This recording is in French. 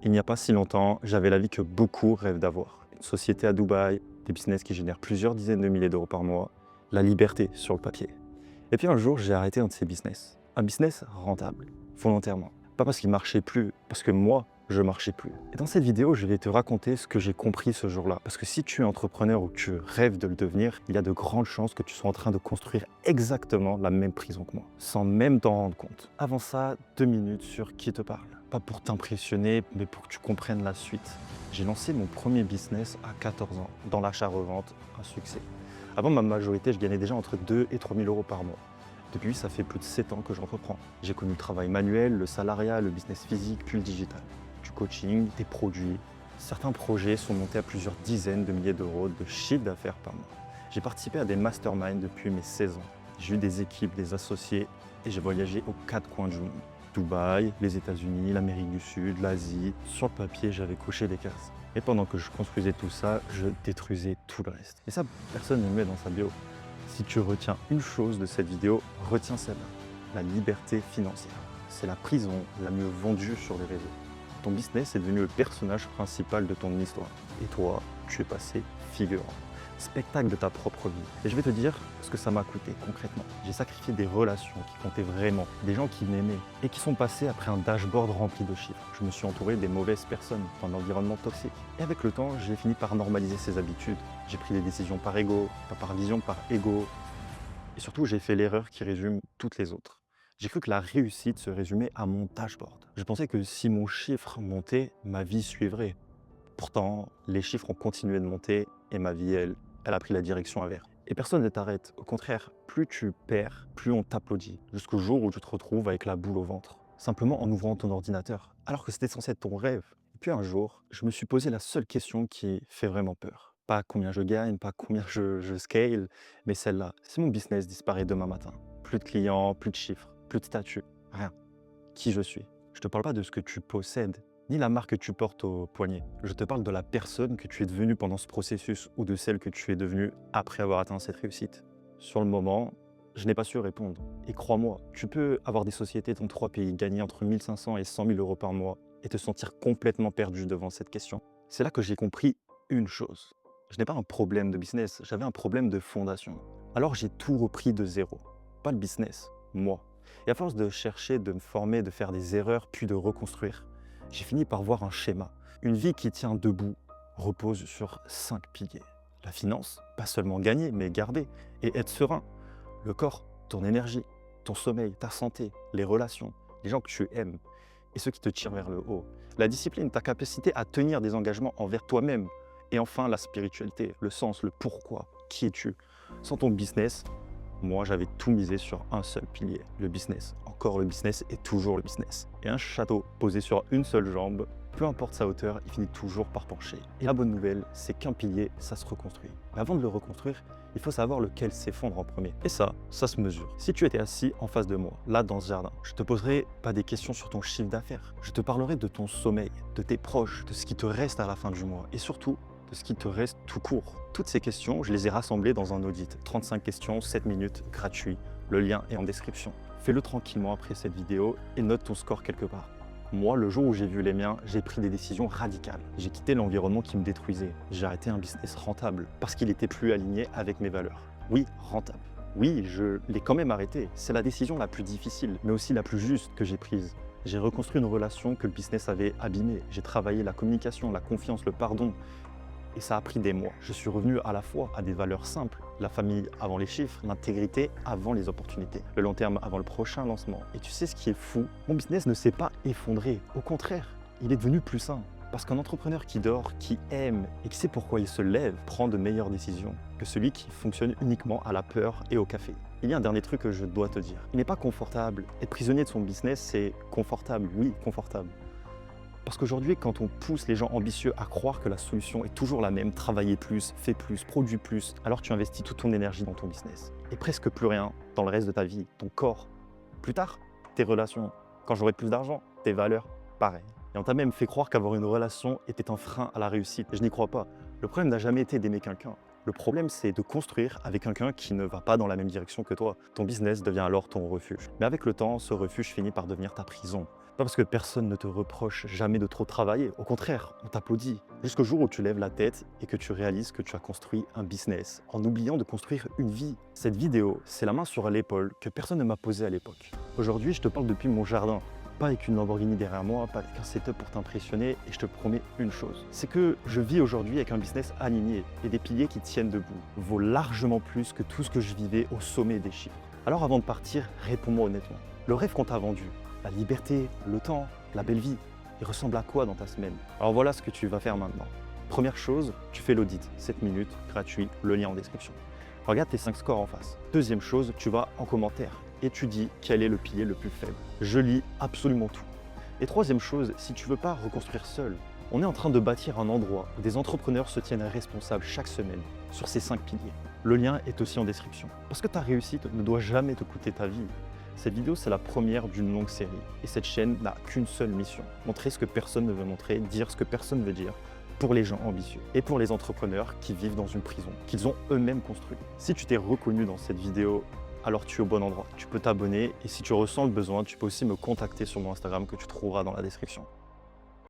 Il n'y a pas si longtemps, j'avais la vie que beaucoup rêvent d'avoir. Une société à Dubaï, des business qui génèrent plusieurs dizaines de milliers d'euros par mois, la liberté sur le papier. Et puis un jour, j'ai arrêté un de ces business. Un business rentable, volontairement. Pas parce qu'il marchait plus, parce que moi, je marchais plus. Et dans cette vidéo, je vais te raconter ce que j'ai compris ce jour-là. Parce que si tu es entrepreneur ou que tu rêves de le devenir, il y a de grandes chances que tu sois en train de construire exactement la même prison que moi, sans même t'en rendre compte. Avant ça, 2 minutes sur qui te parle. Pas pour t'impressionner, mais pour que tu comprennes la suite. J'ai lancé mon premier business à 14 ans, dans l'achat-revente, un succès. Avant ma majorité, je gagnais déjà entre 2 et 3 000 euros par mois. Depuis, ça fait plus de 7 ans que j'entreprends. J'ai connu le travail manuel, le salariat, le business physique, puis le digital. Du coaching, des produits. Certains projets sont montés à plusieurs dizaines de milliers d'euros de chiffre d'affaires par mois. J'ai participé à des masterminds depuis mes 16 ans. J'ai eu des équipes, des associés et j'ai voyagé aux 4 coins du monde. Dubaï, les États-Unis, l'Amérique du Sud, l'Asie. Sur le papier, j'avais coché des cases. Et pendant que je construisais tout ça, je détruisais tout le reste. Et ça, personne ne le met dans sa bio. Si tu retiens une chose de cette vidéo, retiens celle-là, la liberté financière. C'est la prison la mieux vendue sur les réseaux. Ton business est devenu le personnage principal de ton histoire. Et toi, tu es passé figurant. Spectacle de ta propre vie. Et je vais te dire ce que ça m'a coûté concrètement. J'ai sacrifié des relations qui comptaient vraiment, des gens qui m'aimaient et qui sont passés après un dashboard rempli de chiffres. Je me suis entouré des mauvaises personnes dans un environnement toxique. Et avec le temps, j'ai fini par normaliser ces habitudes. J'ai pris des décisions par ego, pas par vision, par ego. Et surtout, j'ai fait l'erreur qui résume toutes les autres. J'ai cru que la réussite se résumait à mon dashboard. Je pensais que si mon chiffre montait, ma vie suivrait. Pourtant, les chiffres ont continué de monter et ma vie, elle a pris la direction inverse. Et personne ne t'arrête. Au contraire, plus tu perds, plus on t'applaudit. Jusqu'au jour où tu te retrouves avec la boule au ventre. Simplement en ouvrant ton ordinateur. Alors que c'était censé être ton rêve. Et puis un jour, je me suis posé la seule question qui fait vraiment peur. Pas combien je gagne, pas combien je scale, mais celle-là. Si mon business disparaît demain matin, plus de clients, plus de chiffres, plus de statut, rien. Qui je suis? Je te parle pas de ce que tu possèdes, ni la marque que tu portes au poignet. Je te parle de la personne que tu es devenue pendant ce processus ou de celle que tu es devenue après avoir atteint cette réussite. Sur le moment, je n'ai pas su répondre. Et crois-moi, tu peux avoir des sociétés dans 3 pays, gagner entre 1 500 et 100 000 euros par mois et te sentir complètement perdu devant cette question. C'est là que j'ai compris une chose. Je n'ai pas un problème de business, j'avais un problème de fondation. Alors j'ai tout repris de zéro. Pas le business, moi. Et à force de chercher, de me former, de faire des erreurs, puis de reconstruire, j'ai fini par voir un schéma. Une vie qui tient debout repose sur 5 piliers. La finance, pas seulement gagner, mais garder et être serein. Le corps, ton énergie, ton sommeil, ta santé, les relations, les gens que tu aimes et ceux qui te tirent vers le haut. La discipline, ta capacité à tenir des engagements envers toi-même. Et enfin, la spiritualité, le sens, le pourquoi. Qui es-tu? Sans ton business, moi, j'avais tout misé sur un seul pilier, le business. Encore le business et toujours le business. Et un château posé sur une seule jambe, peu importe sa hauteur, il finit toujours par pencher. Et la bonne nouvelle, c'est qu'un pilier, ça se reconstruit. Mais avant de le reconstruire, il faut savoir lequel s'effondre en premier. Et ça se mesure. Si tu étais assis en face de moi, là dans ce jardin, je te poserai pas des questions sur ton chiffre d'affaires. Je te parlerai de ton sommeil, de tes proches, de ce qui te reste à la fin du mois. Et surtout, de ce qui te reste tout court. Toutes ces questions, je les ai rassemblées dans un audit. 35 questions, 7 minutes, gratuit. Le lien est en description. Fais-le tranquillement après cette vidéo et note ton score quelque part. Moi, le jour où j'ai vu les miens, j'ai pris des décisions radicales. J'ai quitté l'environnement qui me détruisait. J'ai arrêté un business rentable parce qu'il n'était plus aligné avec mes valeurs. Oui, rentable. Oui, je l'ai quand même arrêté. C'est la décision la plus difficile, mais aussi la plus juste que j'ai prise. J'ai reconstruit une relation que le business avait abîmée. J'ai travaillé la communication, la confiance, le pardon. Et ça a pris des mois. Je suis revenu à la fois à des valeurs simples, la famille avant les chiffres, l'intégrité avant les opportunités, le long terme avant le prochain lancement. Et tu sais ce qui est fou? Mon business ne s'est pas effondré, au contraire, il est devenu plus sain. Parce qu'un entrepreneur qui dort, qui aime et qui sait pourquoi il se lève, prend de meilleures décisions que celui qui fonctionne uniquement à la peur et au café. Il y a un dernier truc que je dois te dire. Il n'est pas confortable. Être prisonnier de son business, c'est confortable, oui, confortable. Parce qu'aujourd'hui, quand on pousse les gens ambitieux à croire que la solution est toujours la même, travailler plus, fais plus, produis plus, alors tu investis toute ton énergie dans ton business. Et presque plus rien dans le reste de ta vie, ton corps. Plus tard, tes relations. Quand j'aurai plus d'argent, tes valeurs, pareil. Et on t'a même fait croire qu'avoir une relation était un frein à la réussite. Et je n'y crois pas. Le problème n'a jamais été d'aimer quelqu'un. Le problème, c'est de construire avec quelqu'un qui ne va pas dans la même direction que toi. Ton business devient alors ton refuge. Mais avec le temps, ce refuge finit par devenir ta prison. Pas parce que personne ne te reproche jamais de trop travailler. Au contraire, on t'applaudit. Jusqu'au jour où tu lèves la tête et que tu réalises que tu as construit un business en oubliant de construire une vie. Cette vidéo, c'est la main sur l'épaule que personne ne m'a posée à l'époque. Aujourd'hui, je te parle depuis mon jardin. Pas avec une Lamborghini derrière moi, pas avec un setup pour t'impressionner, et je te promets une chose, c'est que je vis aujourd'hui avec un business aligné et des piliers qui tiennent debout, vaut largement plus que tout ce que je vivais au sommet des chiffres. Alors avant de partir, réponds-moi honnêtement. Le rêve qu'on t'a vendu, la liberté, le temps, la belle vie, il ressemble à quoi dans ta semaine? Alors voilà ce que tu vas faire maintenant. Première chose, tu fais l'audit, 7 minutes, gratuit, le lien en description. Regarde tes 5 scores en face. Deuxième chose, tu vas en commentaire et tu dis quel est le pilier le plus faible. Je lis absolument tout. Et troisième chose, si tu ne veux pas reconstruire seul, on est en train de bâtir un endroit où des entrepreneurs se tiennent responsables chaque semaine sur ces 5 piliers. Le lien est aussi en description. Parce que ta réussite ne doit jamais te coûter ta vie. Cette vidéo, c'est la première d'une longue série. Et cette chaîne n'a qu'une seule mission. Montrer ce que personne ne veut montrer, dire ce que personne ne veut dire, pour les gens ambitieux et pour les entrepreneurs qui vivent dans une prison, qu'ils ont eux-mêmes construite. Si tu t'es reconnu dans cette vidéo, alors tu es au bon endroit. Tu peux t'abonner et si tu ressens le besoin, tu peux aussi me contacter sur mon Instagram que tu trouveras dans la description.